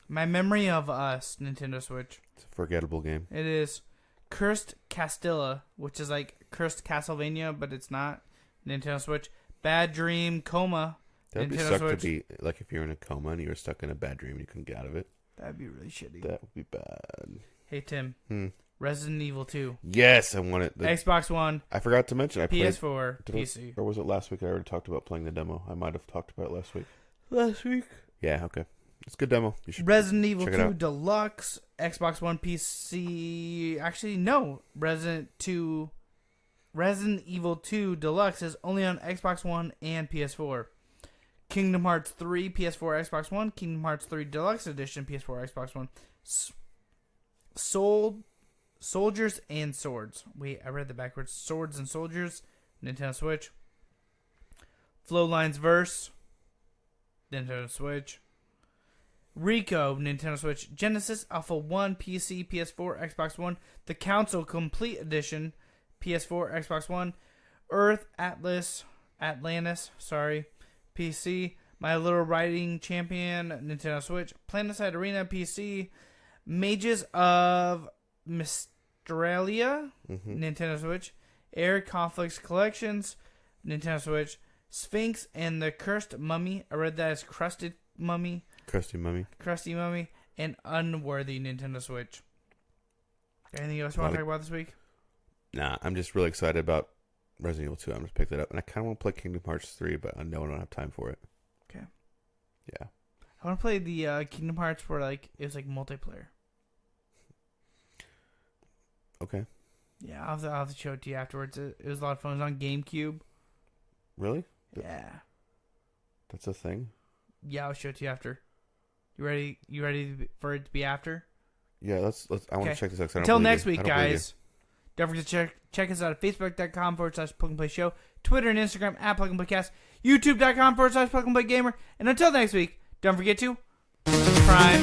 S3: My Memory of Us, Nintendo Switch.
S4: It's a forgettable game.
S3: It is. Cursed Castilla, which is like Cursed Castlevania, but it's not. Nintendo Switch. Bad Dream Coma.
S4: That'd
S3: Nintendo
S4: be suck
S3: Switch.
S4: to be like if you're in a coma and you were stuck in a bad dream and you couldn't get out of it.
S3: That'd be really shitty.
S4: That would be bad.
S3: Hey Tim. Resident Evil 2.
S4: Yes, I want it.
S3: Xbox One.
S4: I forgot to mention. I
S3: PS4, PC.
S4: Or was it last week? I already talked about playing the demo. I might have talked about it last week.
S3: Last week.
S4: Yeah. Okay. It's a good demo. You should
S3: Resident Evil
S4: check
S3: 2 Deluxe, Xbox One, PC. Actually, no. Resident Evil 2 Deluxe is only on Xbox One and PS4. Kingdom Hearts 3 PS4, Xbox One. Kingdom Hearts 3 Deluxe Edition PS4, Xbox One. Soldiers and Swords. Wait, I read that backwards. Swords and Soldiers, Nintendo Switch. Flowlines Verse, Nintendo Switch. Rico, Nintendo Switch. Genesis Alpha 1, PC, PS4, Xbox One. The Council Complete Edition, PS4, Xbox One. Earth Atlantis, PC. My Little Riding Champion, Nintendo Switch. Planetside Arena, PC. Mages of Mystralia, Nintendo Switch. Air Conflicts Collections, Nintendo Switch. Sphinx and the Cursed Mummy. I read that as Crusted Mummy.
S4: Crusty Mummy.
S3: And Unworthy, Nintendo Switch. Anything else you want to talk about this week?
S4: Nah, I'm just really excited about Resident Evil 2. I'm just pick that up. And I kind of want to play Kingdom Hearts 3, but I know I don't have time for it.
S3: Okay.
S4: Yeah.
S3: I want to play the Kingdom Hearts where it was like multiplayer.
S4: Okay.
S3: Yeah, I'll have to show it to you afterwards. It was a lot of fun. It was on GameCube.
S4: Really?
S3: Yeah.
S4: That's a thing?
S3: Yeah, I'll show it to you after. You ready? You ready for it to be after?
S4: Yeah, let's. I want to check this out.
S3: Until next week, guys. Don't forget to check us out at facebook.com/plug-and-play-show, Twitter and Instagram at plug-and-play-cast, youtube.com/plug-and-play-gamer, and until next week, don't forget to prime